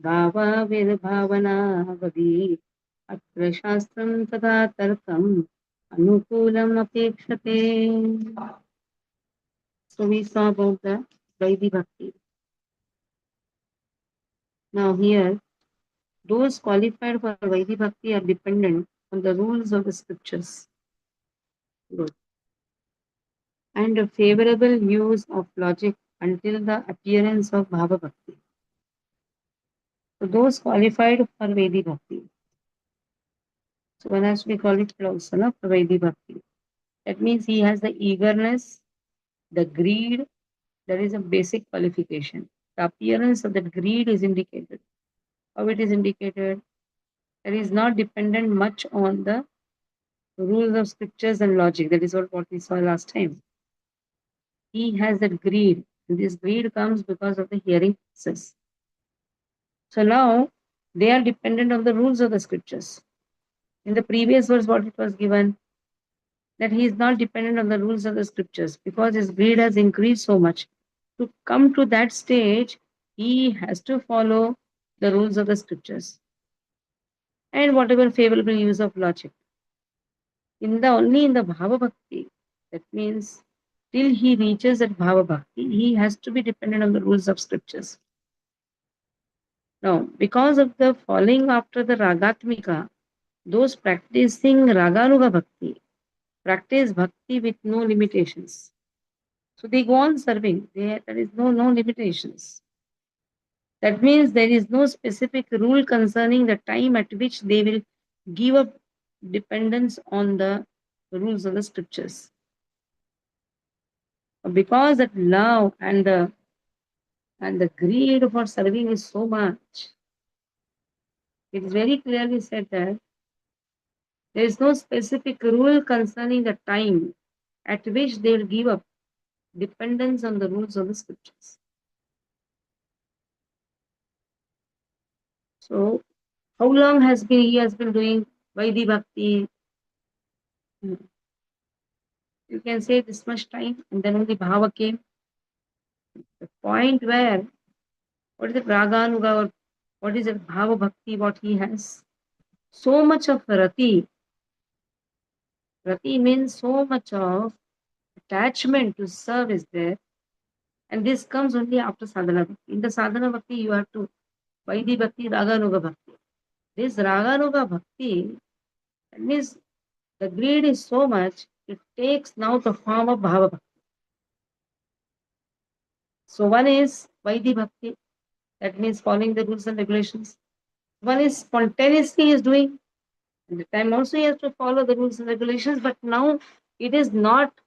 भावाविर्भावनावधि अत्र शास्त्रं तथा तर्कम् अनुकूलम् अपेक्षते. So we saw about the Vaidhi Bhakti. Now here, those qualified for Vaidhi Bhakti are dependent on the rules of the scriptures. Good. And a favorable use of logic until the appearance of Bhava Bhakti. So those qualified for Vaidhi Bhakti. So one has to be qualified also no, for Vaidhi Bhakti. That means he has the eagerness, the greed, that is a basic qualification. The appearance of that greed is indicated. How it is indicated? That is not dependent much on the rules of scriptures and logic. That is what we saw last time. He has that greed, and this greed comes because of the hearing process. So now they are dependent on the rules of the scriptures. In the previous verse, what it was given, that he is not dependent on the rules of the scriptures because his greed has increased so much. To come to that stage, he has to follow the rules of the scriptures and whatever favorable use of logic. Only in the Bhava Bhakti, that means till he reaches that Bhava Bhakti, he has to be dependent on the rules of scriptures. Now, because of the falling after the Ragatmika, those practicing Raganuga Bhakti practice Bhakti with no limitations. So they go on serving. There is no limitations. That means there is no specific rule concerning the time at which they will give up dependence on the rules of the scriptures. Because that love and the greed for serving is so much, it is very clearly said that there is no specific rule concerning the time at which they will give up dependence on the rules of the scriptures. So, how long he has been doing Vaidhi Bhakti? You can say this much time, and then only Bhava came. The point where, what is it, Raganuga, or what is it, Bhava Bhakti, what he has? So much of Rati. Rati means so much of attachment to serve is there, and this comes only after sadhana bhakti. In the sadhana bhakti, you have to Vaidhi Bhakti, Raganuga Bhakti. This Raganuga Bhakti, that means the greed is so much, it takes now the form of Bhava Bhakti. So one is Vaidhi Bhakti, that means following the rules and regulations. One is spontaneously he is doing, and the time also he has to follow the rules and regulations, but now it is not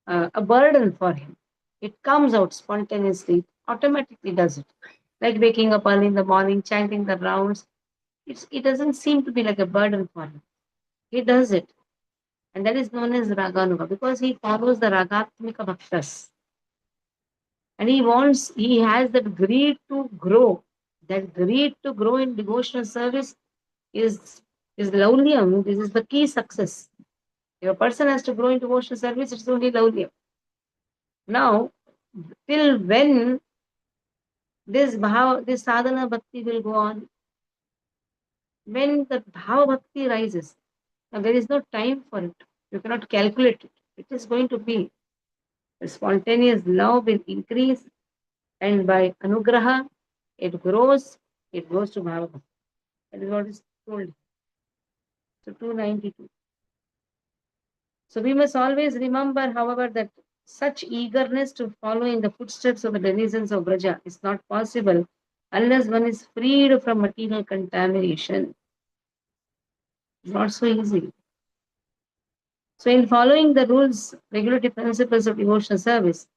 a burden for him. It comes out spontaneously, automatically does it. Like waking up early in the morning, chanting the rounds. It doesn't seem to be like a burden for him. He does it. And that is known as Raganuga because he follows the Ragatmika Bhaktas. And he has that greed to grow. That greed to grow in devotional service is laulyam. This is the key success. If a person has to grow in devotional service, it's only laulyam. Now, till when this sadhana bhakti will go on? When the bhava bhakti rises, now there is no time for it. You cannot calculate it. It is going to be. The spontaneous love will increase, and by anugraha, it grows to bhava bhakti. That is what is told. So 292. So we must always remember, however, that such eagerness to follow in the footsteps of the denizens of Braja is not possible unless one is freed from material contamination. It's not so easy. So in following the rules, regulatory principles of devotional service,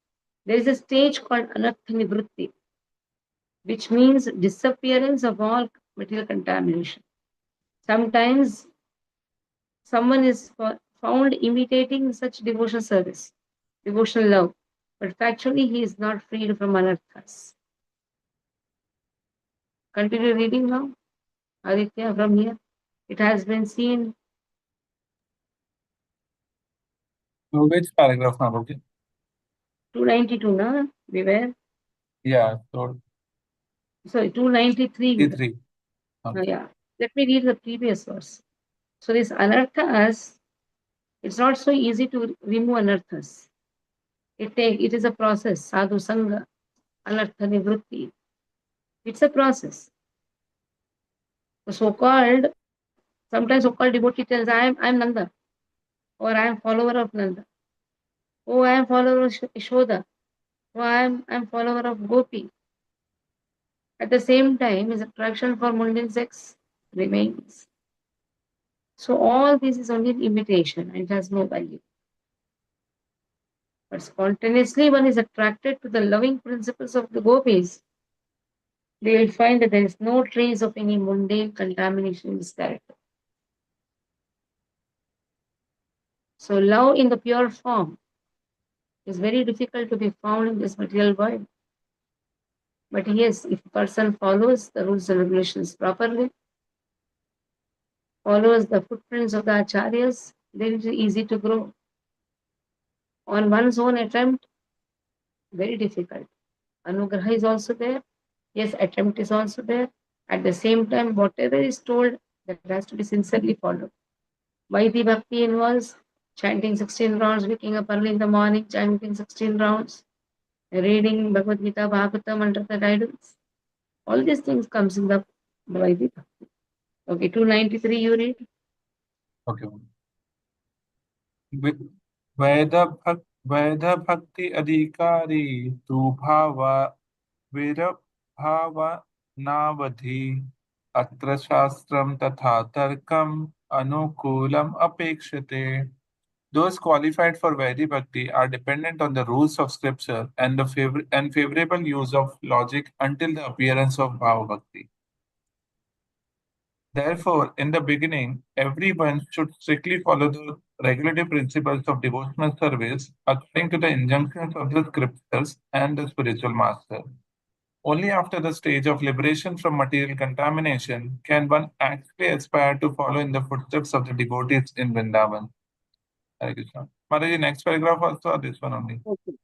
there is a stage called anartha which means disappearance of all material contamination. Sometimes someone is found imitating such devotional service, devotional love, but factually he is not freed from anarthas. Continue reading now, Aditya, from here. It has been seen. So which paragraph now, okay? 292, na? We were? Yeah, so Sorry, 293. 3. Okay. Yeah. Let me read the previous verse. So this anarthas, it's not so easy to remove anarthas. It is a process. Sadhu sangha, anartha nivrutti. It's a process. The so-called, sometimes so-called devotee tells, I'm Nanda, or I am follower of Nanda. Oh, I am follower of Yashoda. Oh, I'm follower of Gopi. At the same time, his attraction for mundane sex remains. So all this is only an imitation and it has no value. But spontaneously one is attracted to the loving principles of the gopis, they will find that there is no trace of any mundane contamination in his character. So love in the pure form is very difficult to be found in this material world. But yes, if a person follows the rules and regulations properly, follows the footprints of the acharyas, then it is easy to grow. On one's own attempt, very difficult. Anugraha is also there. Yes, attempt is also there. At the same time, whatever is told, that has to be sincerely followed. Vaidhi Bhakti involves chanting 16 rounds, waking up early in the morning, chanting 16 rounds, reading Bhagavad Gita, Bhagavatam under the guidance. All these things comes in the Vaidhi Bhakti. Okay, 293 you read. Okay. Ve- Veda Bhakti Adhikari Tu Bhava Virabhava Navadhi Atra Shastram Tatha Tarkam Anukulam Apekshate. Those qualified for Vaidhi Bhakti are dependent on the rules of scripture and the favorable use of logic until the appearance of Bhava Bhakti. Therefore, in the beginning, everyone should strictly follow the regulative principles of devotional service according to the injunctions of the scriptures and the spiritual master. Only after the stage of liberation from material contamination can one actually aspire to follow in the footsteps of the devotees in Vrindavan. Hare Krishna. Mataji, next paragraph also or this one only? Okay.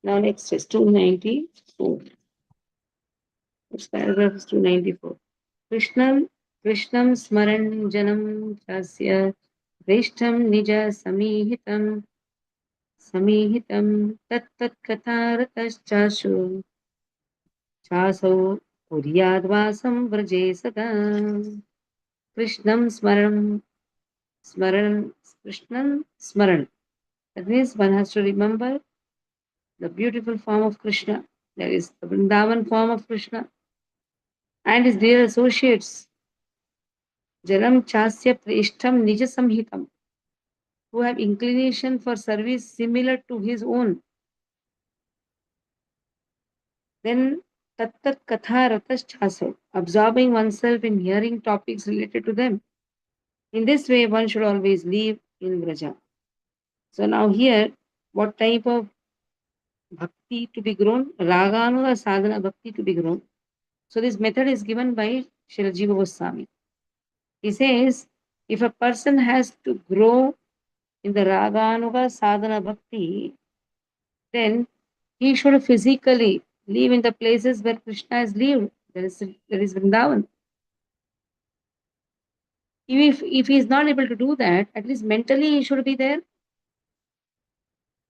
Now next is 294. This paragraph is 294. Krishnam Krishnam Smaran Janam Chasya Vreshtam Nija Samihitam Tat Tat Katarataschasu Chasau Kuryadvasam Vraje Sada Krishnam Smaran Krishnam Smaran. That means one has to remember the beautiful form of Krishna. That is the Vrindavan form of Krishna and his dear associates. Jalam Chasya Preshtam Nija Samhitam, who have inclination for service similar to his own. Then Tattat Katha Ratas Chaso, absorbing oneself in hearing topics related to them. In this way, one should always live in Vraja. So now here, what type of bhakti to be grown? Raganuga sadhana bhakti to be grown. So this method is given by Srila Jiva Goswami. He says, if a person has to grow in the Raganuga sadhana bhakti, then he should physically live in the places where Krishna has lived. There is Vrindavan. If he is not able to do that, at least mentally he should be there.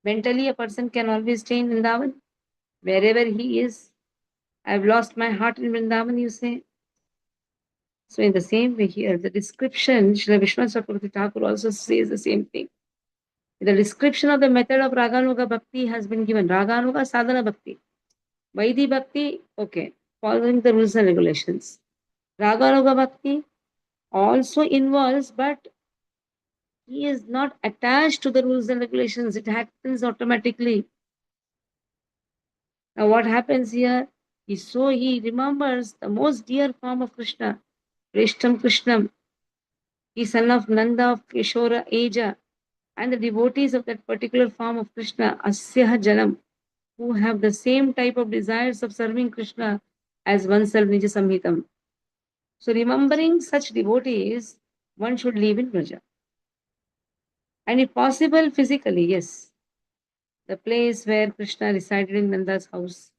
Mentally, a person can always stay in Vrindavan, wherever he is. I've lost my heart in Vrindavan, you say. So, in the same way, here, the description, Srila Vishwanath Chakravarti Thakur also says the same thing. The description of the method of Raganuga Bhakti has been given. Raganuga Sadhana Bhakti. Vaidhi Bhakti, okay, following the rules and regulations. Raganuga Bhakti also involves, but he is not attached to the rules and regulations. It happens automatically. Now, what happens here is so he remembers the most dear form of Krishna, Preshtam Krishnam. He is son of Nanda of Keshora Aja, and the devotees of that particular form of Krishna, Asya Janam, who have the same type of desires of serving Krishna as oneself, Nija Samhitam. So, remembering such devotees, one should live in Braja. And if possible, physically, yes, the place where Krishna resided in Nanda's house.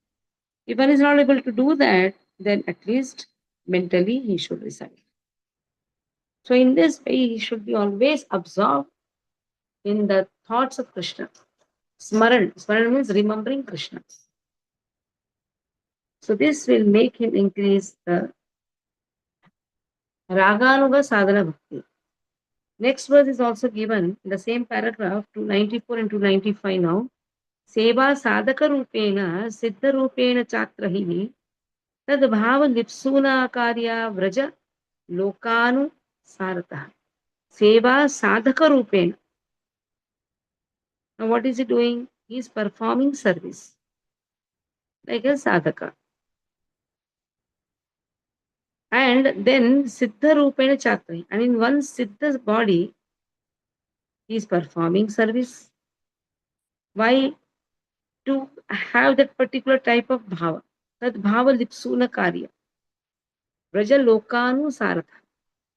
If one is not able to do that, then at least mentally he should reside. So in this way, he should be always absorbed in the thoughts of Krishna. Smaran. Smaran means remembering Krishna. So this will make him increase the Raganuga Sadhana Bhakti. Next verse is also given in the same paragraph, 294 and 295 now. Seva sadhaka rupena siddha rupena chatrahi tad bhava lipsuna karya vraja lokanu sarata. Seva sadhaka rupena. Now what is he doing? He is performing service like a sadhaka. And then siddha rupena chatrahi. And in one siddha's body, he is performing service. Why? To have that particular type of bhava. Tad bhava lipsuna karya. Vraja lokanu sarata.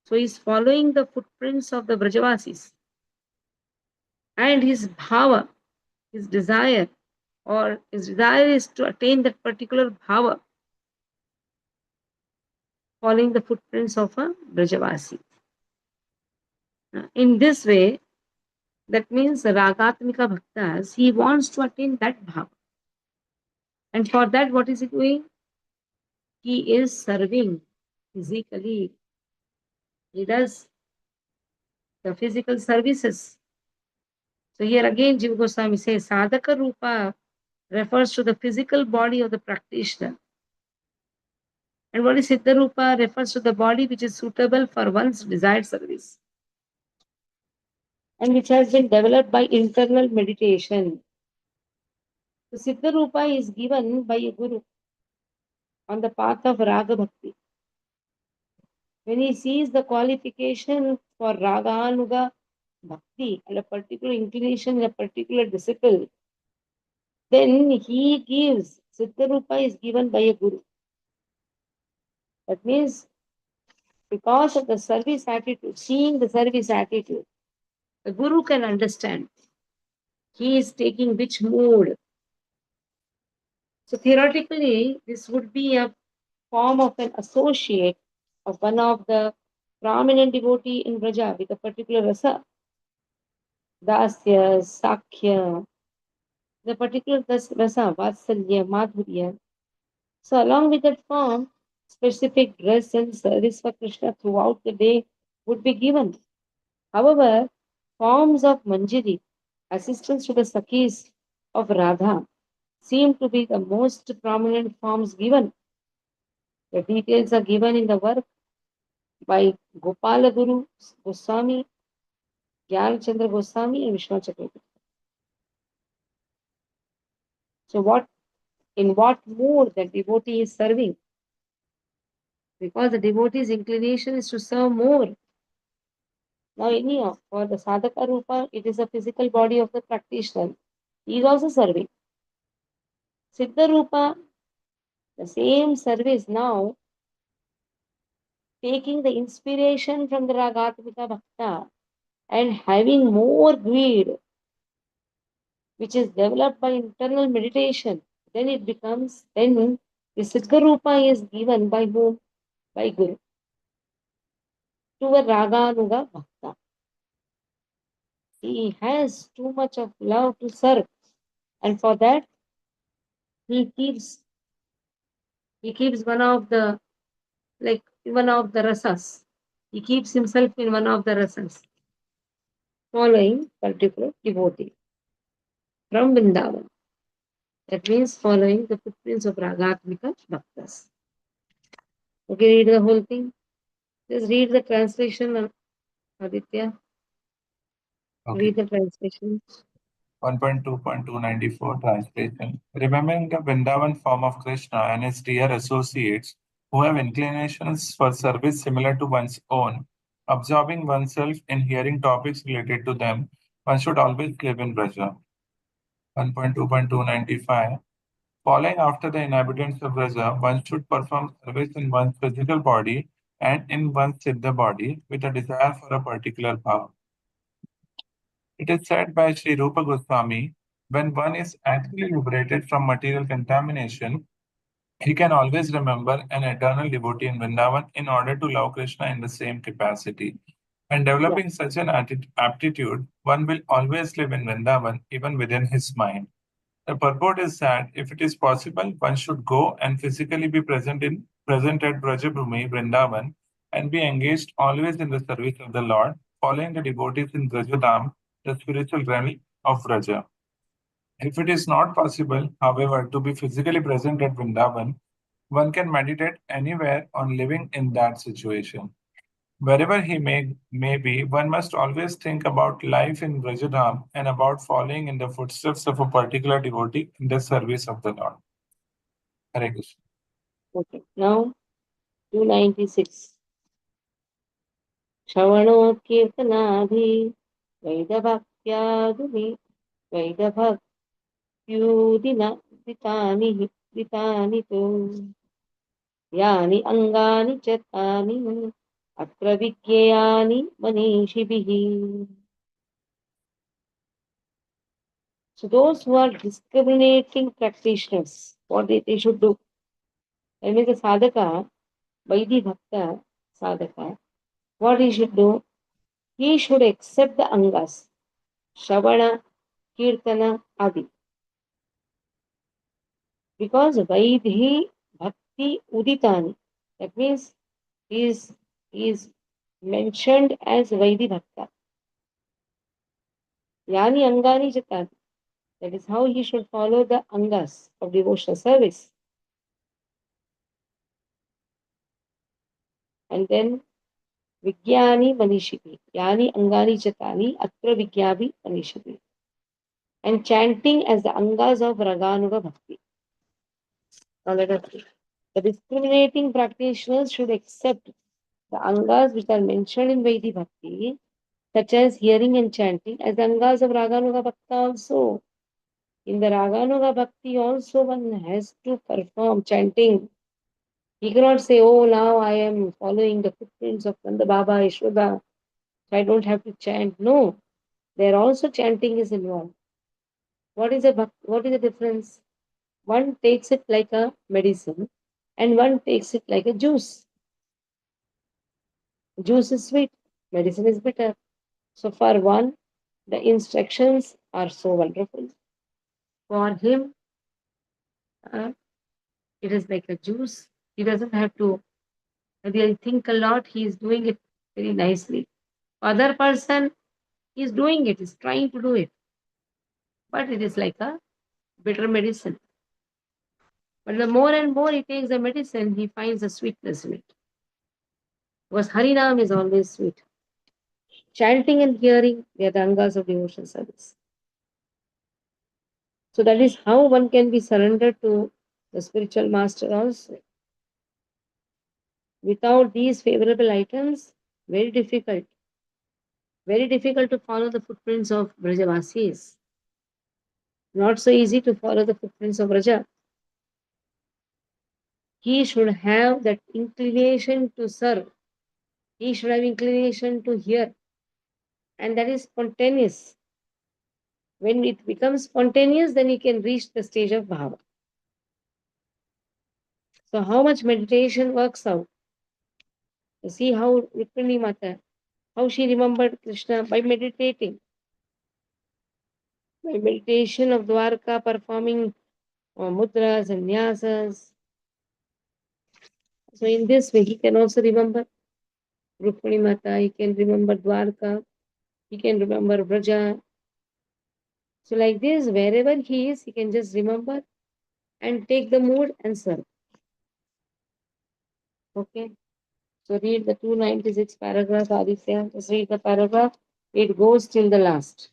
So he is following the footprints of the Vrajavasis. And his bhava, his desire, or his desire is to attain that particular bhava, following the footprints of a Vrajavasi. In this way, that means Ragatmika Bhaktas, he wants to attain that bhava. And for that, what is he doing? He is serving physically. He does the physical services. So here again, Jiva Goswami says, Sadhaka Rupa refers to the physical body of the practitioner. And what is Siddha Rupa refers to the body which is suitable for one's desired service and which has been developed by internal meditation. So Siddha Rupa is given by a guru on the path of Raga Bhakti. When he sees the qualification for Raganuga Bhakti and a particular inclination in a particular disciple, then he gives, Siddha Rupa is given by a guru. That means because of the service attitude, seeing the service attitude, the guru can understand he is taking which mood. So theoretically, this would be a form of an associate of one of the prominent devotee in Braja with a particular rasa, dasya, sakhya, the particular rasa, vatsalya, madhurya. So along with that form, specific dress and service for Krishna throughout the day would be given. However, forms of manjari, assistance to the sakhis of Radha, seem to be the most prominent forms given. The details are given in the work by Gopala Guru Goswami, Gyan Chandra Goswami, and Vishnu Chakravarti. So, in what mood the devotee is serving? Because the devotee's inclination is to serve more. Now, anyhow, for the sadhaka rupa, it is the physical body of the practitioner. He is also serving. Siddha rupa, the same service now, taking the inspiration from the Ragatmika Bhakta and having more greed, which is developed by internal meditation, then it becomes, then the Siddha Rupa is given by whom? By Guru. To a Raganuga Bhakta. He has too much of love to serve. And for that, he keeps one of the, like one of the rasas. He keeps himself in one of the rasas, following particular devotee from Vrindavan. That means following the footprints of Ragatmika Bhaktas. Okay, read the whole thing. Just read the translation, Aditya. Okay. Read the translation. 1.2.294 translation. Remembering the Vrindavan form of Krishna and his dear associates who have inclinations for service similar to one's own, absorbing oneself in hearing topics related to them, one should always live in Braja. 1.2.295. Following after the inhabitants of Braja, one should perform service in one's physical body and in one's siddha body with a desire for a particular bhav. It is said by Sri Rupa Goswami, when one is actually liberated from material contamination, He can always remember an eternal devotee in Vrindavan in order to love Krishna in the same capacity. And Yeah. developing such an aptitude, one will always live in Vrindavan, even within his mind. The purport is that if it is possible, one should go and physically be present at Brajabhumi, Vrindavan, and be engaged always in the service of the Lord, following the devotees in Brajadam, the spiritual realm of Braja. If it is not possible, however, to be physically present at Vrindavan, one can meditate anywhere on living in that situation. Wherever he may be, one must always think about life in Brajadham and about following in the footsteps of a particular devotee in the service of the Lord. Hare Krishna. Okay. Now 296. श्रवणोत्कीर्तनाभि वैदभक्त्यादुनि वैदभक्त्यूदिना दितानि तु यानि अङ्गानि च तानि अत्र विज्ञेयानि मनीषिभिः. So those who are discriminating practitioners, what they should do? That means the sadhaka, Vaidhi Bhakta sadhaka, what he should do? He should accept the angas, Shravana, Kirtana, Adi. Because Vaidhi Bhakti Uditani, that means he is mentioned as Vaidhi Bhakta. Yani Angani Jatani. That is how he should follow the angas of devotional service. And then Vigyani Manishipi. Yani Angani Chatani Atra Vigyabi Manishipi. And chanting as the angas of Raganuga Bhakti. Now let us see. The discriminating practitioners should accept the angas which are mentioned in Vaidhi Bhakti, such as hearing and chanting, as the angas of Raganuga Bhakta also. In the Raganuga Bhakti also one has to perform chanting. He cannot say, oh, now I am following the footprints of Nanda Baba, Yashoda, so I don't have to chant. No, there also chanting is involved. What is the difference? One takes it like a medicine and one takes it like a juice. Juice is sweet, medicine is bitter. So for one, the instructions are so wonderful. For him, uh, it is like a juice. He doesn't have to really think a lot. He is doing it very nicely. Other person is doing it, is trying to do it, but it is like a bitter medicine. But the more and more he takes the medicine, he finds the sweetness in it. Because Harinam is always sweet. Chanting and hearing, they are the angas of devotional service. So that is how one can be surrendered to the spiritual master also. Without these favorable items, very difficult. Very difficult to follow the footprints of Brajavasis. Not so easy to follow the footprints of Raja. He should have that inclination to serve. He should have inclination to hear. And that is spontaneous. When it becomes spontaneous, then he can reach the stage of bhava. So how much meditation works out? You see how Rukmini Mata, how she remembered Krishna by meditating. By meditation of Dwarka, performing mudras and nyasas. So in this way, he can also remember Rukmini Mata, he can remember Dwarka, he can remember Braja. So like this, wherever he is, he can just remember and take the mood and serve. Okay. So read the 296 paragraph, Aditya. Just read the paragraph. It goes till the last.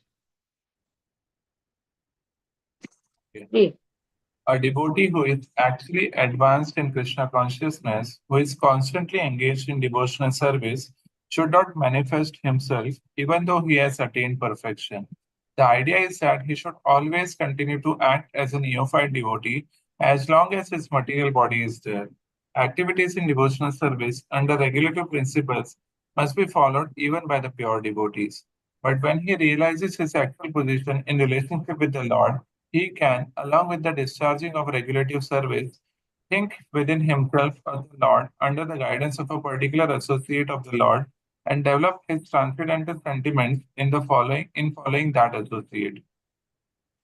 Read. A devotee who is actually advanced in Krishna consciousness, who is constantly engaged in devotional service, should not manifest himself even though he has attained perfection. The idea is that he should always continue to act as a neophyte devotee as long as his material body is there. Activities in devotional service under regulative principles must be followed even by the pure devotees. But when he realizes his actual position in relationship with the Lord, he can, along with the discharging of regulative service, think within himself of the Lord under the guidance of a particular associate of the Lord and develop his transcendental sentiments in following that associate.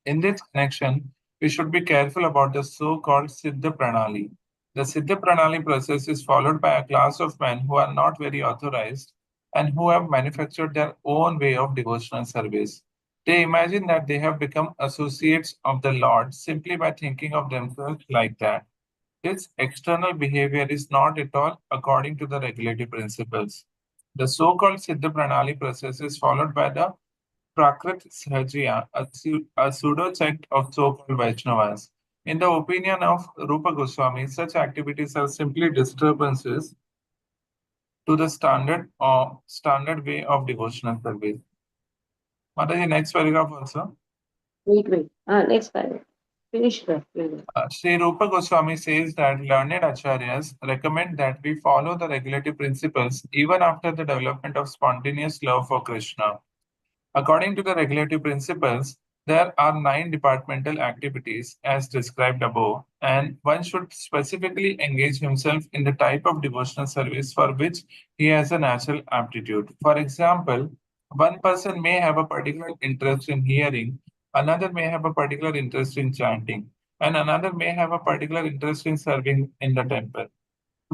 In this connection, we should be careful about the so-called Siddha Pranali. The Siddha Pranali process is followed by a class of men who are not very authorized and who have manufactured their own way of devotional service. They imagine that they have become associates of the Lord simply by thinking of themselves like that. This external behavior is not at all according to the regulative principles. The so-called Siddha Pranali process is followed by the Prakrit Sahajiya, a pseudo sect of so-called Vaishnavas. In the opinion of Rupa Goswami, such activities are simply disturbances to the standard way of devotional service. Mataji, next paragraph also. Wait. Next paragraph. Finish that. Sri Rupa Goswami says that learned acharyas recommend that we follow the regulative principles even after the development of spontaneous love for Krishna. According to the regulative principles, there are 9 departmental activities as described above, and one should specifically engage himself in the type of devotional service for which he has a natural aptitude. For example, one person may have a particular interest in hearing, another may have a particular interest in chanting, and another may have a particular interest in serving in the temple.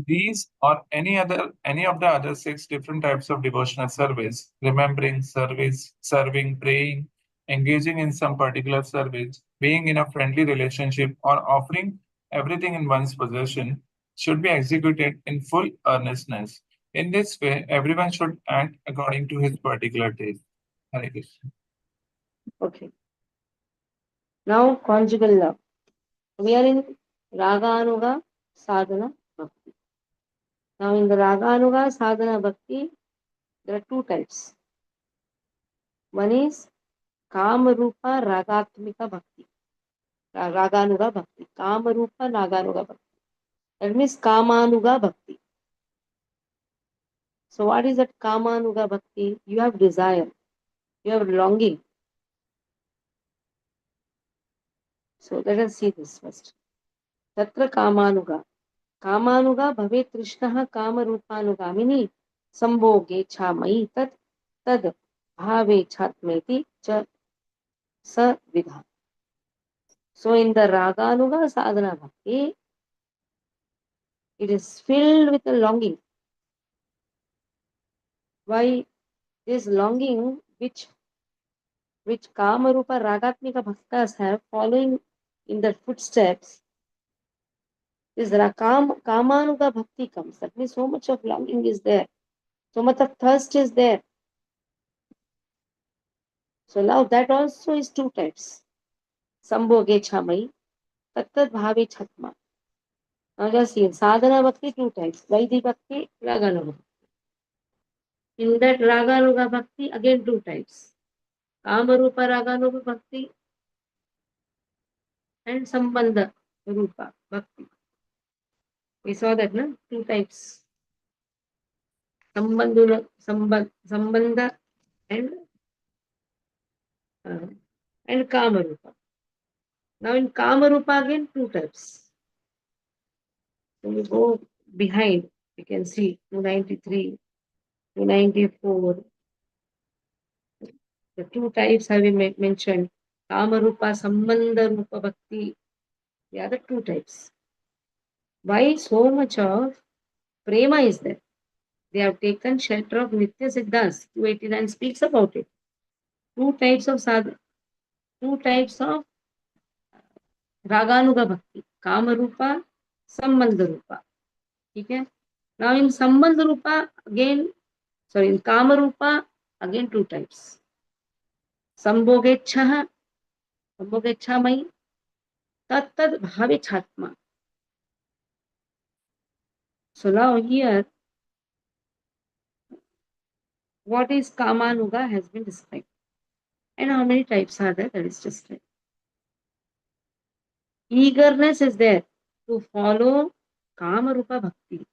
These or any of the other 6 different types of devotional service, remembering, service, serving, praying, engaging in some particular service, being in a friendly relationship, or offering everything in one's possession, should be executed in full earnestness. In this way, everyone should act according to his particular taste. Hare Krishna. Okay. Now conjugal love. We are in Raganuga Sadhana Bhakti. Now in the Raganuga Sadhana Bhakti, there are 2 types. One is Kamarupa Ragatmika Bhakti. Raganuga Bhakti. Kamarupa Raganuga Bhakti. That means Kamanuga Bhakti. So what is that Kamanuga Bhakti? You have desire. You have longing. So let us see this first. Tatra Kamanuga. Kamanuga bhavet Krishnaha Kamarupanugamini Sambhoge Chamai Tat Tad Bhave Chatmeti Cha Sa Vidha. So in the Raganuga Sadhana Bhakti, it is filled with a longing. Why? This longing which Kamarupa Ragatmika Bhaktas have following in their footsteps, this Kamanuga Bhakti comes. That means so much of longing is there. So much of thirst is there. So now that also is 2 types. Sambhoge Chamai, Tattad Bhave Chatma. Now just see, Sadhana Bhakti 2 types. Vaidhi Bhakti, Raganuga. In that Raganuga Bhakti, again 2 types. Kamarupa Raganuga Bhakti and Sambandha Rupa Bhakti. We saw that, no? 2 types. Sambandha and Kamarupa. Now in Kamarupa again 2 types. So we go behind, you can see 293, 294. The 2 types have been mentioned. Kamarupa, Sambandha Rupa Bhakti. The other 2 types. Why so much of prema is there? They have taken shelter of Nitya Siddhas. 289 speaks about it. 2 types of sadhana, 2 types of Raganuga Bhakti. Kamarupa, Sambandha Rupa. Okay? Now in Sambandha Rupa, again, in Kamarupa, again 2 types. Sambhogecha Mai, Tattad Bhave Chatma. So now here, what is Kamanuga has been described. And how many types are there? That is just right. Eagerness is there to follow Kamarupa Bhakti.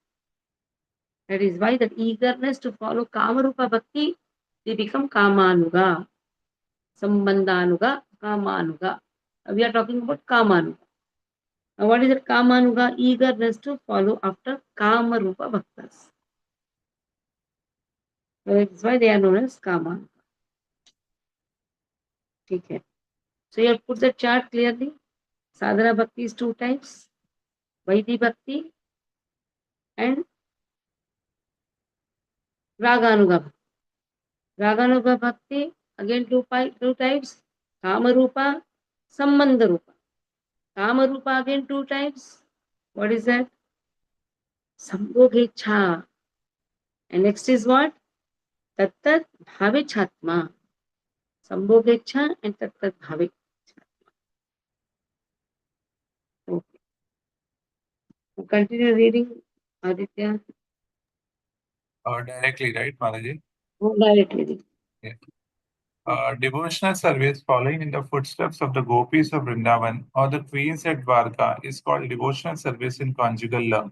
That is why that eagerness to follow Kamarupa Bhakti, they become Kamanuga, Sambandhanuga, Kamanuga. We are talking about Kamanuga. Now, what is it? Kamanuga, eagerness to follow after Kamarupa Bhaktas. That's why they are known as Kamanuga. Okay. So you have put the chart clearly. Sadhana Bhakti is two types, Vaidhi Bhakti and Raganuga Bhakti. Raganuga Bhakti, again two types, Kamarupa, Sambandha-rupa. Kamarupa again two types. What is that? Sambhogecha. And next is what? Tattat Bhavichatma. Sambhogecha and Tattat Bhavichatma. Okay. Now continue reading, Aditya. Directly, right, Mataji? Go directly. Yeah. Devotional service following in the footsteps of the gopis of Vrindavan or the queens at Dwarka is called devotional service in conjugal love.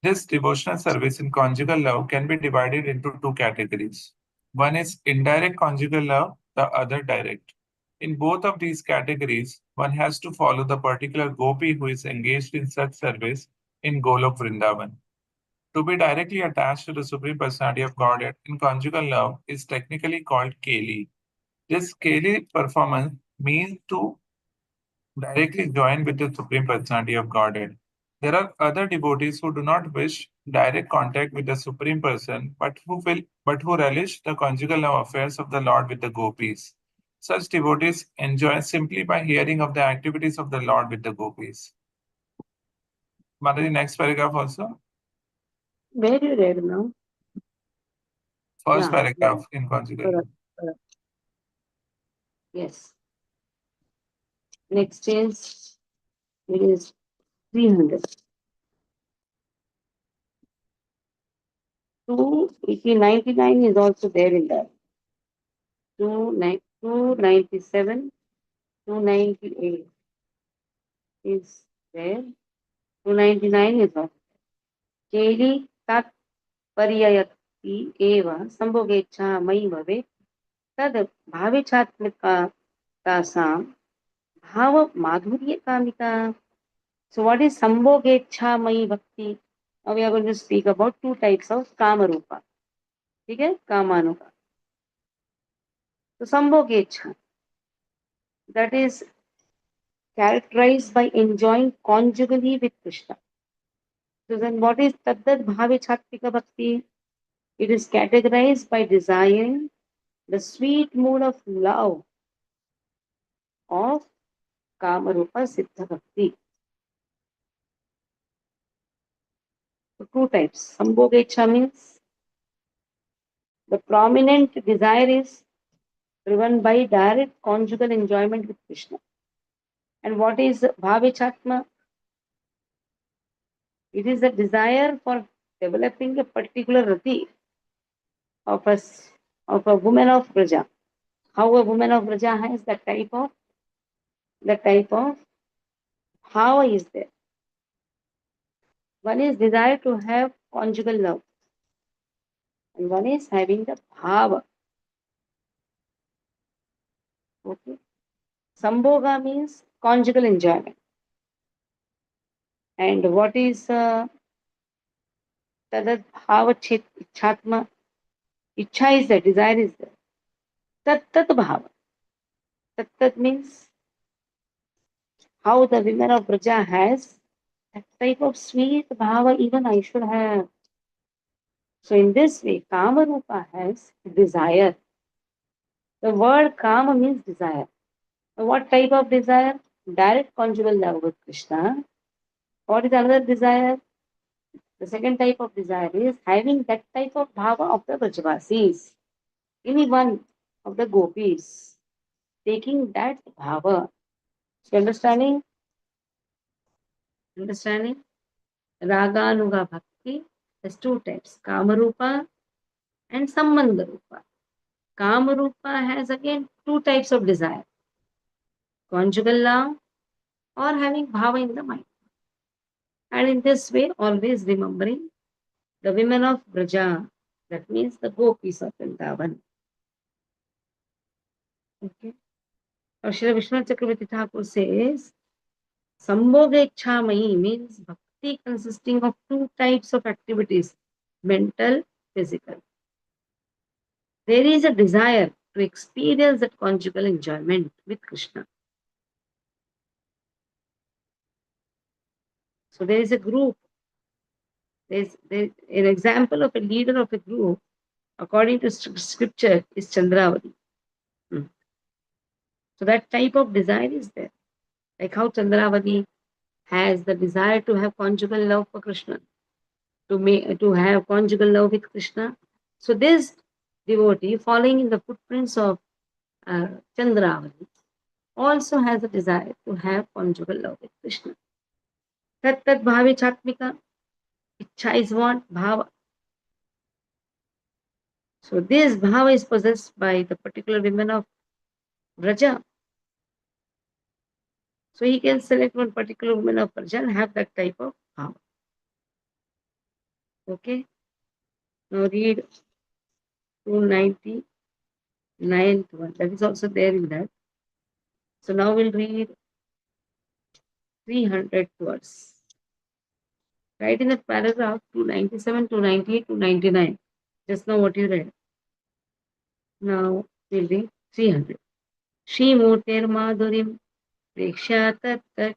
This devotional service in conjugal love can be divided into two categories. One is indirect conjugal love, the other direct. In both of these categories, one has to follow the particular gopi who is engaged in such service in Golok Vrindavan. To be directly attached to the Supreme Personality of Godhead in conjugal love is technically called Keli. This Keli performance means to directly join with the Supreme Personality of Godhead. There are other devotees who do not wish direct contact with the Supreme Person, but who relish the conjugal love affairs of the Lord with the gopis. Such devotees enjoy simply by hearing of the activities of the Lord with the gopis. Mataji, next paragraph also. Where you read now? First Yeah. paragraph in conjugal love. Correct. Correct. Yes. Next is it is 300. 299 is also there in that. 297, 298 is there. 299 is also. Keli tat paryayati eva sambhogecha mai bhave tad bhavichaत्मिका tasam bhava madhurya kamika. So what is sambhogecha mai bhakti? Now we are going to speak about two types of kamarupa. Okay? Kamanuka. So sambhogecha, that is characterized by enjoying conjugally with Krishna. So then what is Taddad Bhavichatmika Bhakti? It is categorized by desiring the sweet mood of love of Kamarupa Siddha Bhakti. So two types. Sambhogecha means the prominent desire is driven by direct conjugal enjoyment with Krishna. And what is Bhavichatma? It is the desire for developing a particular rati of a woman of Braja. How a woman of Braja has the type of how is there. One is desire to have conjugal love, and one is having the bhava. Okay. Sambhoga means conjugal enjoyment. And what is tadad bhava chatma? Ichha is there, desire is there. Tat tat bhava. Tat tat means how the women of Braja has that type of sweet bhava even I should have. So in this way, Kama Rupa has desire. The word Kama means desire. So what type of desire? Direct conjugal love with Krishna. What is another desire? The second type of desire is having that type of bhava of the Brajavasis. Any one of the gopis taking that bhava. So understanding? Understanding? Raganuga Bhakti has two types, Kamarupa and Sambandha-rupa. Kamarupa has again two types of desire, conjugal love or having bhava in the mind. And in this way, always remembering the women of Braja, that means the gopis of Vrindavan. Okay. Now, Srila Vishwanath Chakravarti Thakur says, Sambhoga Ichhamayi means bhakti consisting of two types of activities, mental, physical. There is a desire to experience that conjugal enjoyment with Krishna. So there is a group, there an example of a leader of a group, according to scripture, is Chandravati. Hmm. So that type of desire is there. Like how Chandravati has the desire to have conjugal love for Krishna, to have conjugal love with Krishna. So this devotee, following in the footprints of Chandravati, also has a desire to have conjugal love with Krishna. Tat tat bhave chatmika. Ichha is what? Bhava. So this bhava is possessed by the particular women of Vraja. So he can select one particular woman of Vraja and have that type of bhava. Okay. Now read 299th one. That is also there in that. So now we'll read 300 words. Right in that paragraph 297, 298, 299. Just now what you read. Now we'll read 300. Shrimurter Madhurim Preksha Tat Tat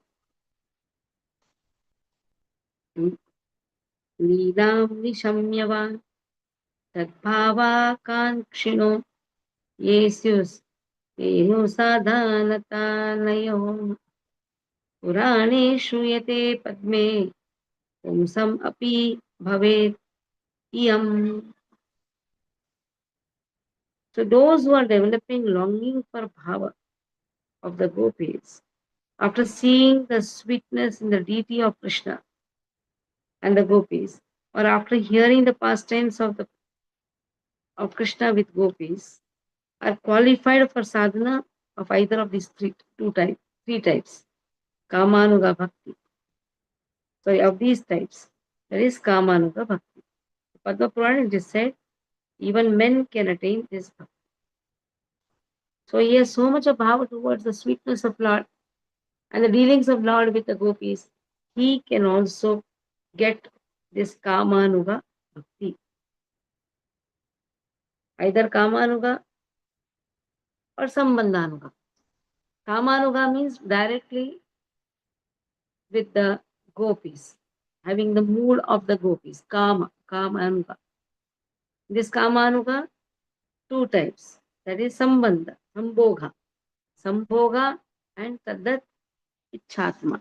Leelam Nishamyava Tadbhavakankshino Yesus Yeyo Sadhanatanayo Purane Shuyate Padme Pumsam Api Bhavet Iyam. So those who are developing longing for bhava of the gopis, after seeing the sweetness in the deity of Krishna and the gopis, or after hearing the pastimes of Krishna with gopis, are qualified for sadhana of either of these three types, Kamanuga Bhakti. Sorry, of these types, there is Kamanuga Bhakti. Padma Purana it is said, even men can attain this bhakti. So he has so much of bhava towards the sweetness of Lord and the dealings of Lord with the gopis. He can also get this Kamanuga Bhakti. Either Kamanuga or Sambandhanuga. Kamanuga means directly with the gopis, having the mood of the gopis, Kamanuga. This Kamanuga, two types. That is Sambandha, Sambhoga and Tadat Ichhatma,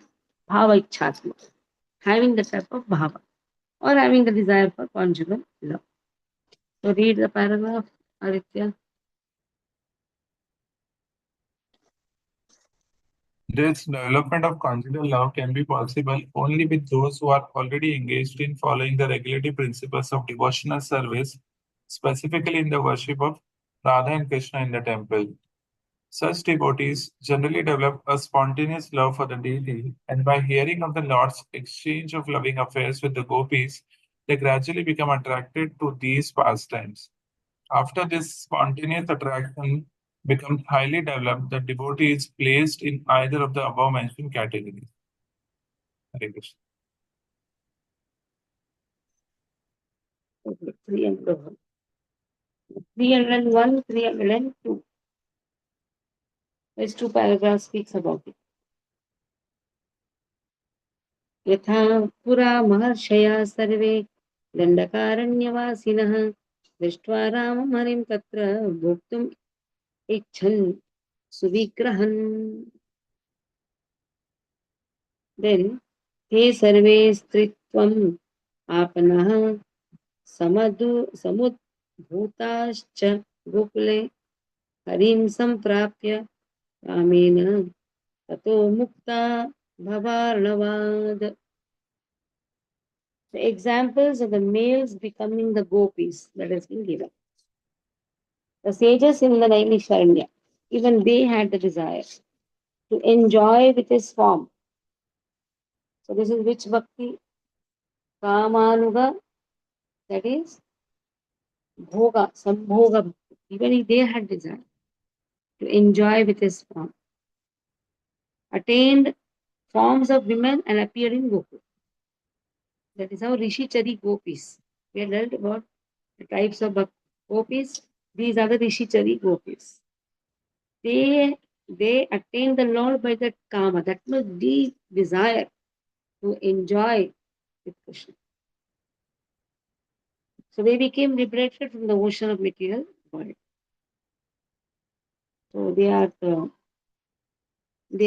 Bhava Ichhatma. Having the type of Bhava or having the desire for conjugal love. So read the paragraph, Aditya. This development of conjugal love can be possible only with those who are already engaged in following the regulative principles of devotional service, specifically in the worship of Radha and Krishna in the temple. Such devotees generally develop a spontaneous love for the deity, and by hearing of the Lord's exchange of loving affairs with the gopis, they gradually become attracted to these pastimes. After this spontaneous attraction becomes highly developed, the devotee is placed in either of the above mentioned categories. Hare Krishna. Okay, 301, 302. These two paragraphs speaks about it. यथा पुरा महर्षया सर्वे दण्डकारण्यवासिनः दृष्ट्वा रामं हरिं तत्र भोक्तुम् इच्छन् सुविग्रहन्. Then ते सर्वे स्त्रीत्वम् आपनः समुद्भूताश्च गोकुले हरिं सम्प्राप्य रामेण ततो mukta bhavarnavad. The examples of the males becoming the gopis that has been given. The sages in the Naimisharanya, even they had the desire to enjoy with his form. So this is which bhakti? Kamanuga, that is bhoga, sambhoga bhakti. Even they had desire to enjoy with his form. Attained forms of women and appeared in Gokul. That is how Rishi Chari gopis. We have learned about the types of gopis. These are the Rishi Chari gopis. They attain the Lord by that kama, that means deep desire to enjoy with Krishna. So they became liberated from the ocean of material world. So they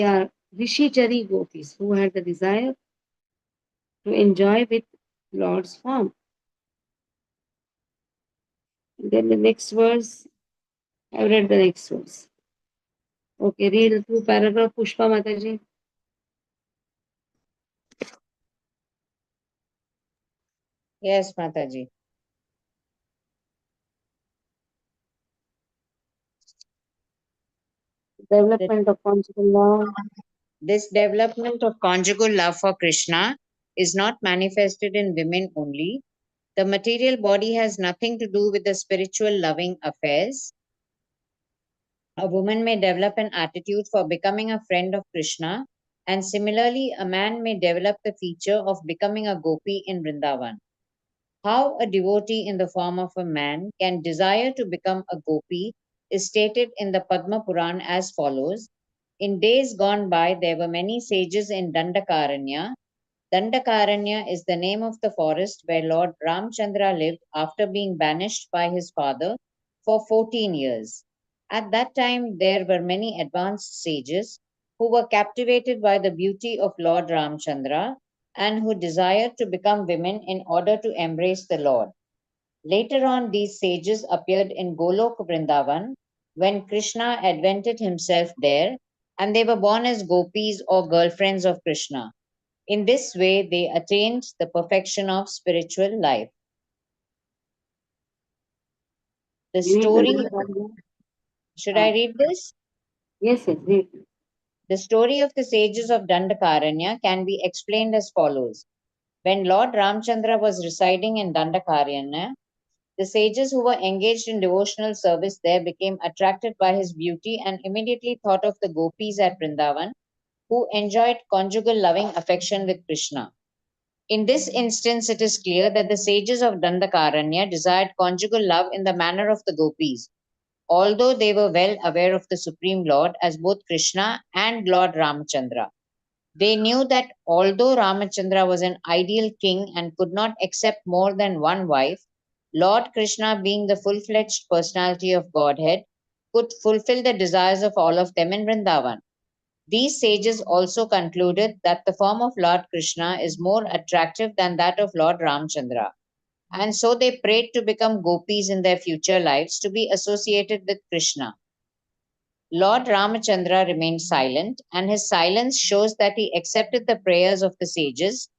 are Rishi Chari gopis who had the desire to enjoy with Lord's form. And then the next verse, I've read the next verse. Okay, read the two paragraph, Pushpa Mataji. Yes, Mataji. Development of conjugal law. This development of conjugal love for Krishna is not manifested in women only. The material body has nothing to do with the spiritual loving affairs. A woman may develop an attitude for becoming a friend of Krishna, and similarly, a man may develop the feature of becoming a gopi in Vrindavan. How a devotee in the form of a man can desire to become a gopi is stated in the Padma Puran as follows. In days gone by, there were many sages in Dandakaranya. Dandakaranya is the name of the forest where Lord Ramchandra lived after being banished by his father for 14 years. At that time, there were many advanced sages who were captivated by the beauty of Lord Ramchandra and who desired to become women in order to embrace the Lord. Later on, these sages appeared in Golok Vrindavan when Krishna advented himself there, and they were born as gopis or girlfriends of Krishna. In this way, they attained the perfection of spiritual life. The Read the story, next paragraph. should I Ah, read this? yes, yes, read. The story of the sages of Dandakaranya can be explained as follows. When Lord Ramchandra was residing in Dandakaranya, the sages who were engaged in devotional service there became attracted by his beauty and immediately thought of the gopis at Vrindavan, who enjoyed conjugal loving affection with Krishna. In this instance, it is clear that the sages of Dandakaranya desired conjugal love in the manner of the gopis, although they were well aware of the Supreme Lord as both Krishna and Lord Ramachandra. They knew that although Ramachandra was an ideal king and could not accept more than one wife, Lord Krishna, being the full fledged personality of Godhead, could fulfill the desires of all of them in Vrindavan. These sages also concluded that the form of Lord Krishna is more attractive than that of Lord Ramchandra, and so they prayed to become gopis in their future lives to be associated with Krishna. Lord Ramachandra remained silent, and his silence shows that he accepted the prayers of the sages.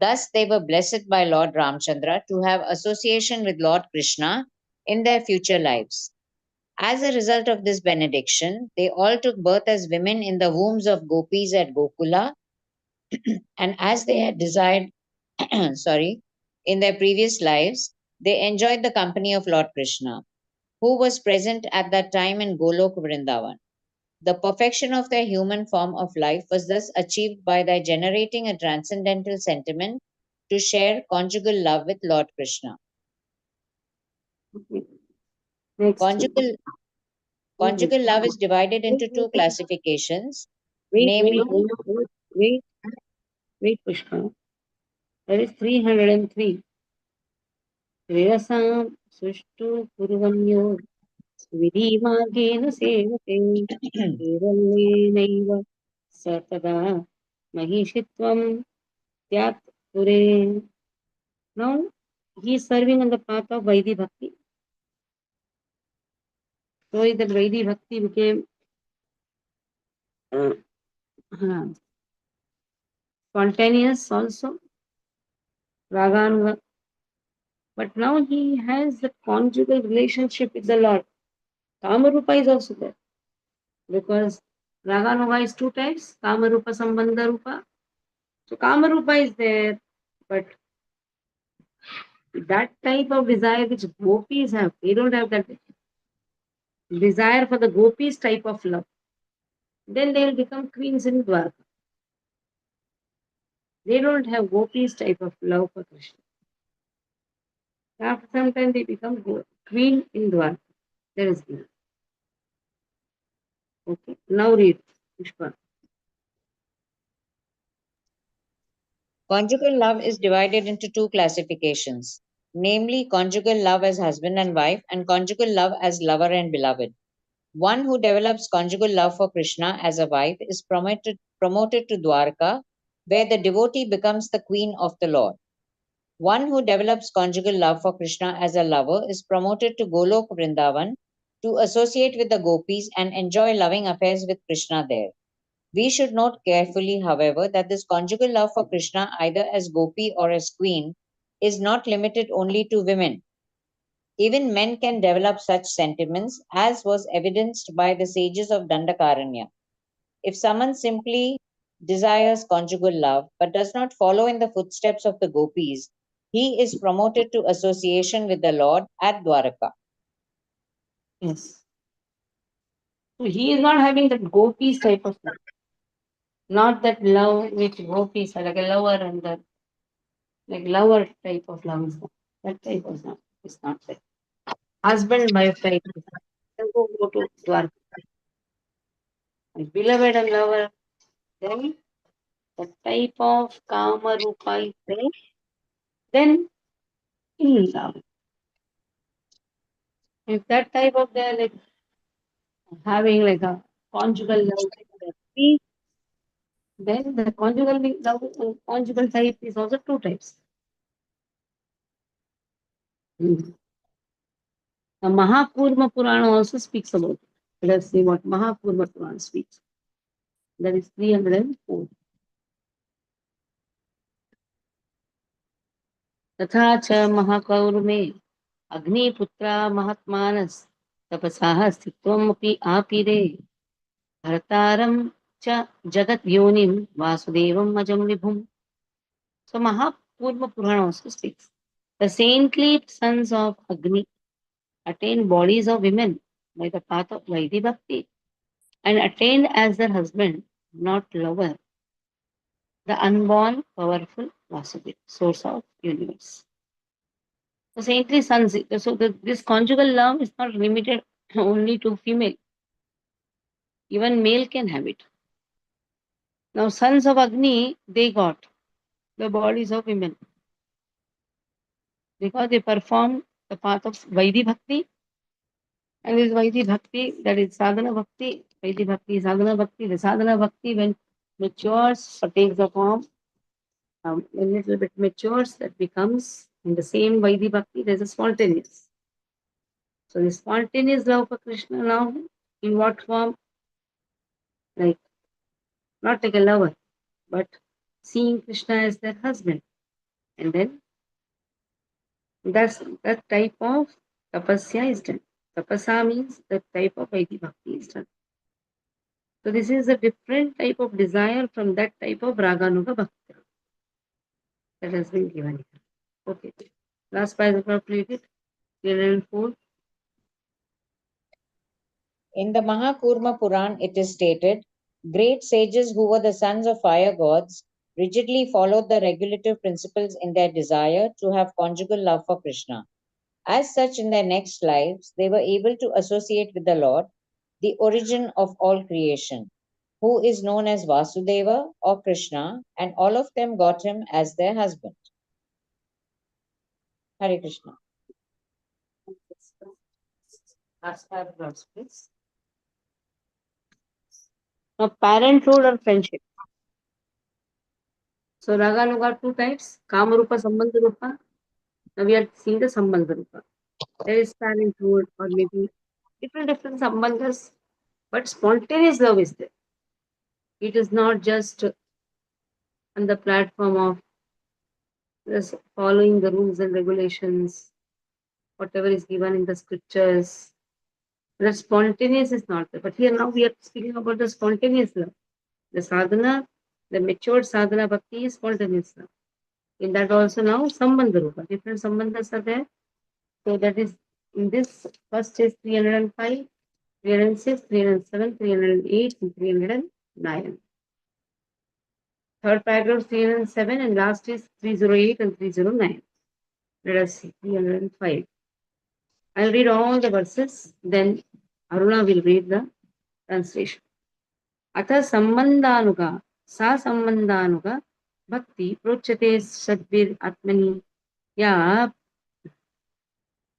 Thus, they were blessed by Lord Ramchandra to have association with Lord Krishna in their future lives. As a result of this benediction, they all took birth as women in the wombs of gopis at Gokula, and as they had desired, sorry, in their previous lives, they enjoyed the company of Lord Krishna, who was present at that time in Golok Vrindavan. The perfection of their human form of life was thus achieved by their generating a transcendental sentiment to share conjugal love with Lord Krishna. Okay. Next. Conjugal, Wait, conjugal love is divided wait, into two classifications, wait, namely, wait, wait, wait, wait, wait, Pushpa. That is 303. Shreyasam sushtu kurvanyo विधिमार्गेण सेवते केवल्येनैव स तदा महिषित्वं त्यात् पुरे. Now he is serving on the path of Vaidhi Bhakti. So that Vaidhi Bhakti became uh, uh, spontaneous also, Raganuga. But now he has the conjugal relationship with the Lord. Kamarupa is also there because Raganuga is two types, Kamarupa, Sambandha Rupa. So Kamarupa is there, but that type of desire which gopis have, they don't have that desire for the gopis type of love. Then they will become queens in Dwarka. They don't have gopis type of love for Krishna. After some time, they become queen in Dwarka. There is given. Okay. Now read, Pushpa. Conjugal love is divided into two classifications, namely conjugal love as husband and wife and conjugal love as lover and beloved. One who develops conjugal love for Krishna as a wife is promoted to Dwarka, where the devotee becomes the queen of the Lord. One who develops conjugal love for Krishna as a lover is promoted to Golok Vrindavan to associate with the gopis and enjoy loving affairs with Krishna there. We should note carefully, however, that this conjugal love for Krishna, either as gopi or as queen, is not limited only to women. Even men can develop such sentiments, as was evidenced by the sages of Dandakaranya. If someone simply desires conjugal love but does not follow in the footsteps of the gopis, he is promoted to association with the Lord at Dwaraka. Yes. So he is not having that gopis type of love. Not that love which gopis are like a lover and the like lover type of love is not. That type is not. It's not there. Husband wife type. Then go to Dwarka. Like beloved and lover. Then the type of Kama Rupa is there. Then in love. If that type of they're like having like a conjugal love, then the conjugal love, conjugal type is also two types. Mm. The Mahakurma Purana also speaks about it. Let us see what Mahakurma Purana speaks. That is 304. तथा च महाकौर्मे अग्निपुत्रा महात्मानस् तपसाः स्थित्वमपि आपीरे भर्तारं च जगद्योनिं वासुदेवं अजं विभुम्. So Mahakurma Purana also speaks. The saintly sons of Agni attain bodies of women by the path of Vaidhi Bhakti and attained as their husband, not lover, the unborn, powerful Vasudeva, source of universe. The saintly sons, so this conjugal love is not limited only to female. Even male can have it. Now, sons of Agni, they got the bodies of women because they performed the path of Vaidhi Bhakti. And this Vaidhi Bhakti, that is Sadhana Bhakti, Vaidhi Bhakti, Sadhana Bhakti. The Sadhana Bhakti, when matures or takes the form, a little bit matures, that becomes in the same Vaidhi Bhakti, there's a spontaneous. So the spontaneous love for Krishna now, in what form? Like, not like a lover, but seeing Krishna as their husband. And then that type of tapasya is done. Tapasa means that type of Vaidhi Bhakti is done. So this is a different type of desire from that type of Raganuga Bhakti that has been given here. Okay. Last paragraph, read it. 304. In the Mahakurma Puran, it is stated, great sages who were the sons of fire gods rigidly followed the regulative principles in their desire to have conjugal love for Krishna. As such, in their next lives, they were able to associate with the Lord, the origin of all creation, who is known as Vasudeva or Krishna, and all of them got him as their husband. Hare Krishna. Last paragraph, please. Now, parenthood or friendship. So Raganuga two types, Kamarupa, Sambandha Rupa. Now we are seeing the Sambandha Rupa. There is parenthood or maybe different Sambandhas, but spontaneous love is there. It is not just on the platform of just following the rules and regulations, whatever is given in the scriptures. The spontaneous is not there. But here now we are speaking about the spontaneous love. The sadhana, the matured sadhana bhakti is spontaneous love. In that also now Sambandha Rupa, different Sambandhas are there. So that is in this first is 305, 306, 307, 308, and 309. Third paragraph 307 and last is 308 and 309. Let us see 305. I'll read all the verses, then Aruna will read the translation. Atha sambandhanuga, sa sambandhanuga, bhakti prochate sadbir atmani, ya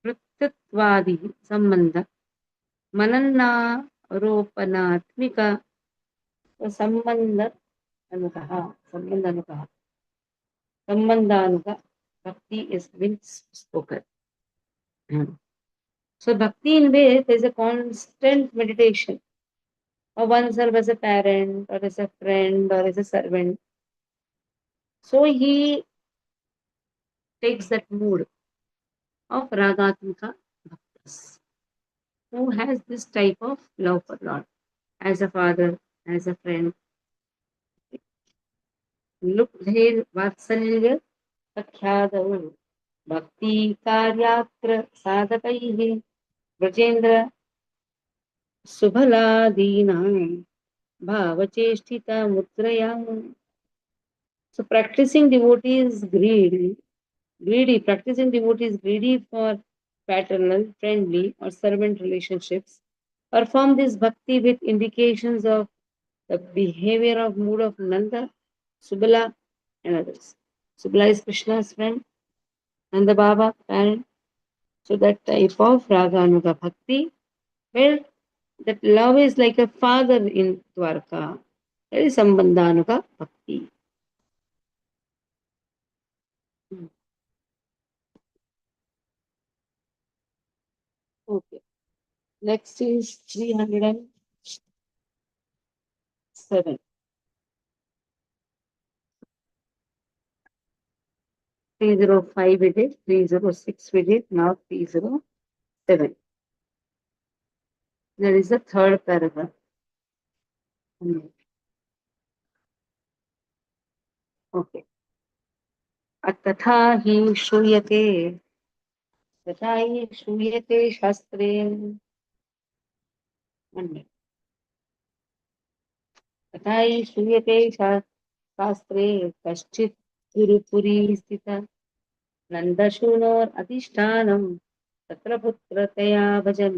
pratyattvadi sambandha, mananna aropanatmika sambandha anugaha, sambandhanuga, bhakti is been spoken. So bhakti in which is a constant meditation of oneself as a parent or as a friend or as a servant. So he takes that mood of ragatmika bhaktas, who has this type of love for Lord as a father, as a friend. Look there, vatsalya sakhyaadav bhakti karyatra sadakaihi brajendra subhaladinam bhavacheshtita mudrayam. So practicing devotee is greedy. Practicing devotee is greedy for paternal, friendly, or servant relationships. Perform this bhakti with indications of the behavior of mood of Nanda, Subala, and others. Subala is Krishna's friend, Nanda Baba, parent. So that type of Raganuga Bhakti, where that love is like a father in Dwarka. That is Sambandhanuga Bhakti. Okay. Next is 307. 305 we did, 306 we did, now 307. There is a third paragraph. Okay. तथा हि श्रूयते शास्त्रे तथा हि श्रूयते शास्त्रे कश्चित् गुरुपुरी स्थित नन्दशूनोरधिष्ठानं तत्र पुत्रतया भजन्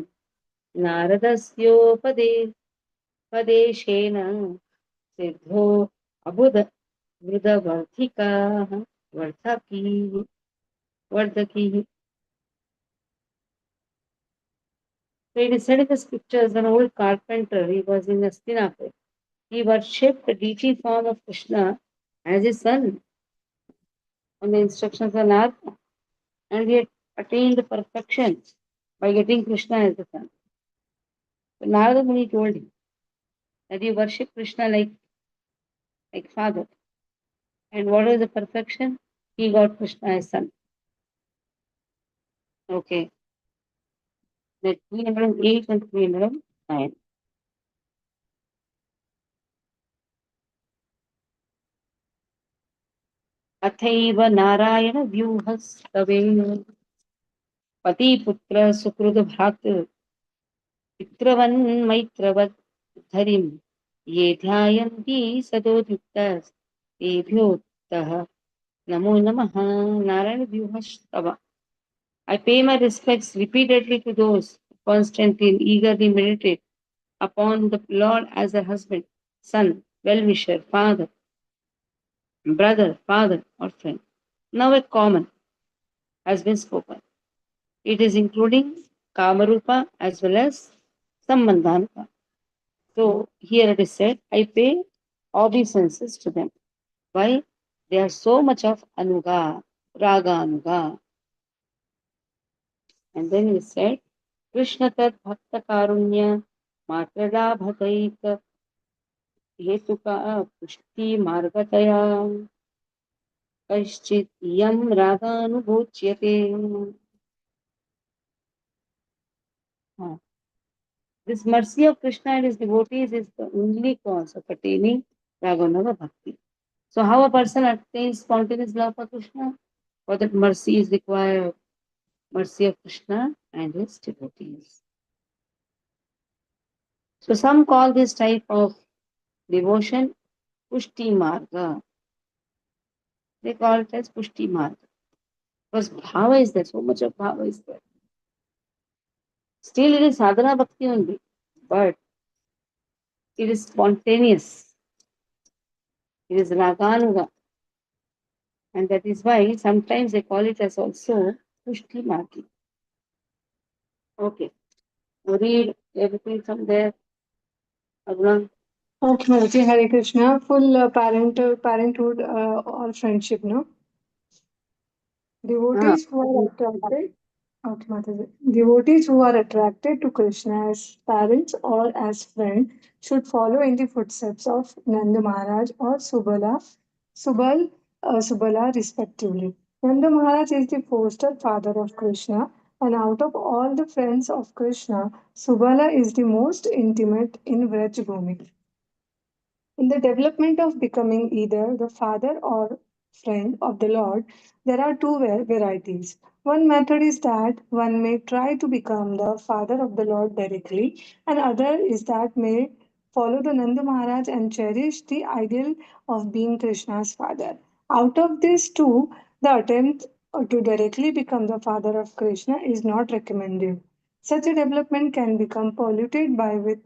नारदस्योपदेशेन सिद्धो अबुध वृदवर्धिकाः वर्धकीः. So it is said in the scriptures, an old carpenter, he was in Hastinapur. He worshipped the deity form of Krishna as his son on the instructions of Narada, and he had attained perfection by getting Krishna as the son. So Narada Muni told him that you worship Krishna like father. And what was the perfection? He got Krishna as son. Okay. That 308 and 309. अथैव Narayan व्यूहस्तवेन पतिपुत्र सुकृत भ्रातृ पितृवन्मैत्रवत् धरिं ये ध्यायन्ति सदोदितस्तेभ्योक्तः नमो नमः Narayan व्यूहस्तव. I pay my respects repeatedly to those who constantly and eagerly meditate upon the Lord as their husband, son, well-wisher, father, brother, father, or friend. Now a common has been spoken. It is including Kamarupa as well as Sambandhanupa. So here it is said, I pay obeisances to them. Why? They are so much of Anuga, Raga Anuga. And then he said, Krishna Tat Bhakta Karunya Matrada Bhataika Hetuka Pushti Margataya Kaschit Yam Raganubhuchyate. This mercy of Krishna and his devotees is the only cause of attaining Raganuga Bhakti. So how a person attains spontaneous love for Krishna? For that mercy is required. Mercy of Krishna and his devotees. So some call this type of devotion Pushti Marga. They call it as Pushti Marg. Because bhava is there, so much of bhava is there. Still, it is sadhana bhakti only, but it is spontaneous. It is raganuga. And that is why sometimes they call it as also Pushti Margi. Okay. Read everything from there. Aruna. Okay, Mataji, Hare Krishna. Full parenthood or friendship, no? Ah, Devotees who are attracted. Okay, Mataji. Devotees who are attracted to Krishna as parents or as friends should follow in the footsteps of Nanda Maharaj or Subala respectively. Nanda Maharaj is the foster father of Krishna, and out of all the friends of Krishna, Subala is the most intimate in Vraj Bhumi. In the development of becoming either the father or friend of the Lord, there are two varieties. One method is that one may try to become the father of the Lord directly, and other is that may follow the Nanda Maharaj and cherish the ideal of being Krishna's father. Out of these two, the attempt to directly become the father of Krishna is not recommended. Such a development can become polluted by with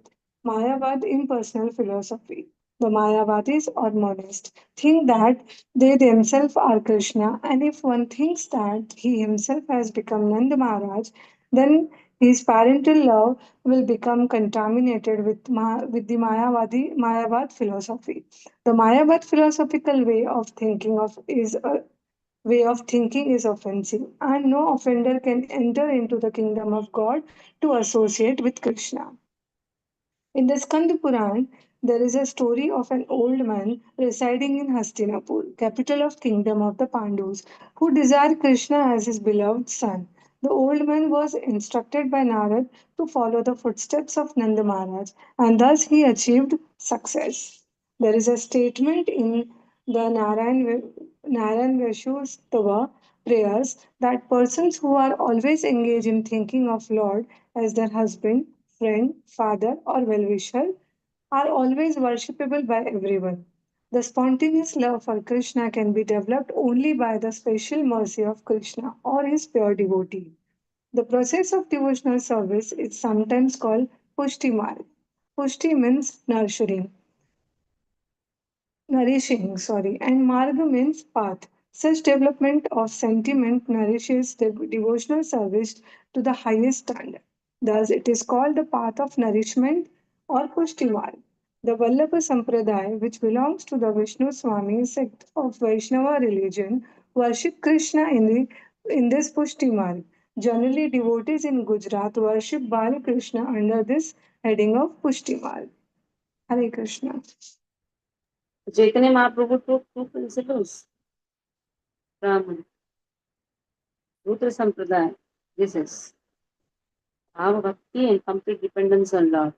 Mayavad impersonal philosophy. The Mayavadis or monists think that they themselves are Krishna, and if one thinks that he himself has become Nanda Maharaj, then his parental love will become contaminated with the Mayavad philosophy. The Mayavad philosophical way of thinking is offensive, and no offender can enter into the kingdom of God to associate with Krishna. In the Skanda Puran, there is a story of an old man residing in Hastinapur, capital of kingdom of the Pandus, who desired Krishna as his beloved son. The old man was instructed by Narad to follow the footsteps of Nanda Maharaj, and thus he achieved success. There is a statement in the Narayan Veshustava prayers that persons who are always engaged in thinking of Lord as their husband, friend, father, or well-wisher are always worshipable by everyone. The spontaneous love for Krishna can be developed only by the special mercy of Krishna or his pure devotee. The process of devotional service is sometimes called Pushti Marg. Pushti means nourishing, and marga means path. Such development of sentiment nourishes the devotional service to the highest standard. Thus, it is called the path of nourishment or Pushti Marg. The Vallabha Sampradaya, which belongs to the Vishnu Swami sect of Vaishnava religion, worship Krishna in this Pushti Marg. Generally, devotees in Gujarat worship Bala Krishna under this heading of Pushti Marg. Hare Krishna. Chaitanya Mahaprabhu took two principles from Rudra Sampradaya. This is Bhava Bhakti and complete dependence on Lord.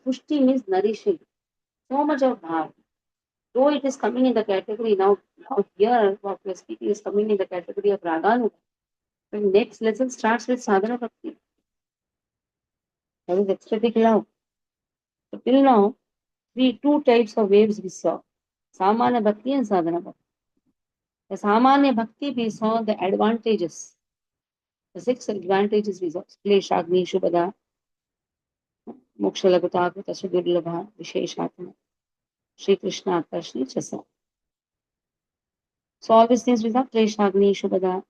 Pushti means nourishing. So much of bhava. Though it is coming in the category now here, what we are speaking is coming in the category of Raganu. The next lesson starts with Sadhana Bhakti. That is ecstatic love. So till now, two types of waves we saw. Samanya Bhakti and Sadhana Bhakti. The Samanya Bhakti we saw the advantages. The six advantages we saw. Klesha, Agni, Shubhada, Moksha Lagata, Krita, Sudurlabha, Visheshatma, Sri Krishna, Akarshni, Chasa. So all these things we saw. Klesha, Agni, Shubhada.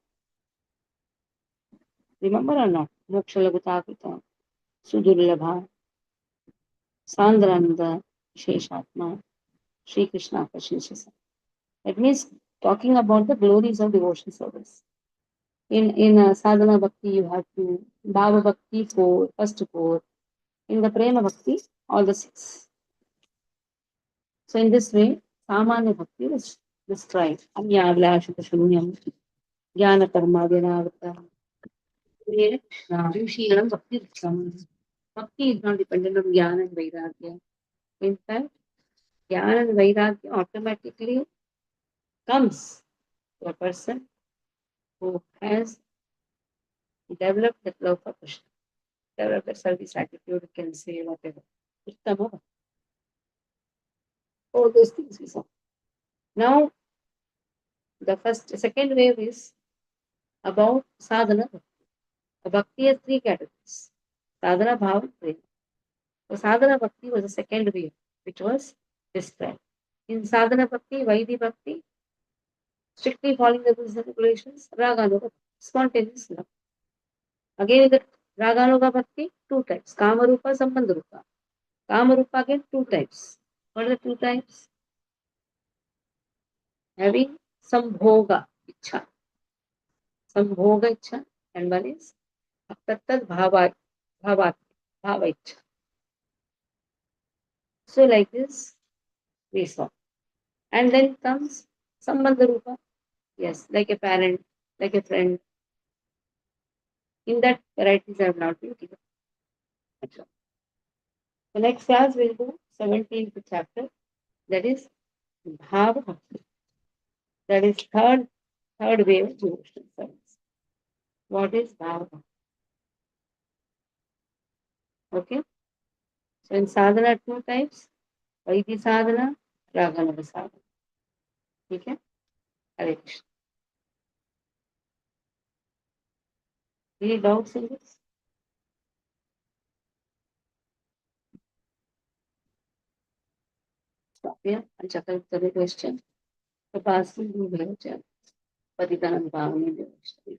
Remember or not? Moksha Lagata, Krita, Sudurlabha, Sandrananda, Visheshatma, Sri Krishna, Akarshni, Chasa. That means talking about the glories of devotion service. In sadhana bhakti, you have to bhava bhakti four, first four. In the prema bhakti, all the six. So in this way, samanya bhakti is described. Anyavlashita shunyam, jnana karma vyanavata, Krishna, bhakti riksham. Bhakti is not dependent on jnana and vairagya. In fact, jnana and vairagya automatically comes to a person who has developed that love for Krishna. Develop a service attitude, you can say whatever. Uttama. All those things we saw. Now, Second wave is about sadhana bhakti. The bhakti has three categories: sadhana, bhava, and prema. So sadhana bhakti was the second wave, which was described. In sadhana bhakti, Vaidhi bhakti, strictly following the rules and regulations, raganuga, spontaneous love. Again, in the raganuga bhakti, two types: kamarupa, sambandharupa. Kamarupa again, two types. What are the two types? Having sambhoga ichha. Sambhoga ichha, and one is tattad bhava ichha. So like this, we saw. And then comes sambandha rupa. Yes, like a parent, like a friend. In that, varieties have not been given. The next class will do 17th chapter, that is Bhava Bhakti. That is third wave of devotional service. What is Bhava Bhakti? Okay. So in sadhana, two types: Vaidhi sadhana, Raganaga sadhana. Okay. Hare Krishna. Any doubts in this? Stop here. And check out the question. The passing do Patitanam Bhavani Devashta.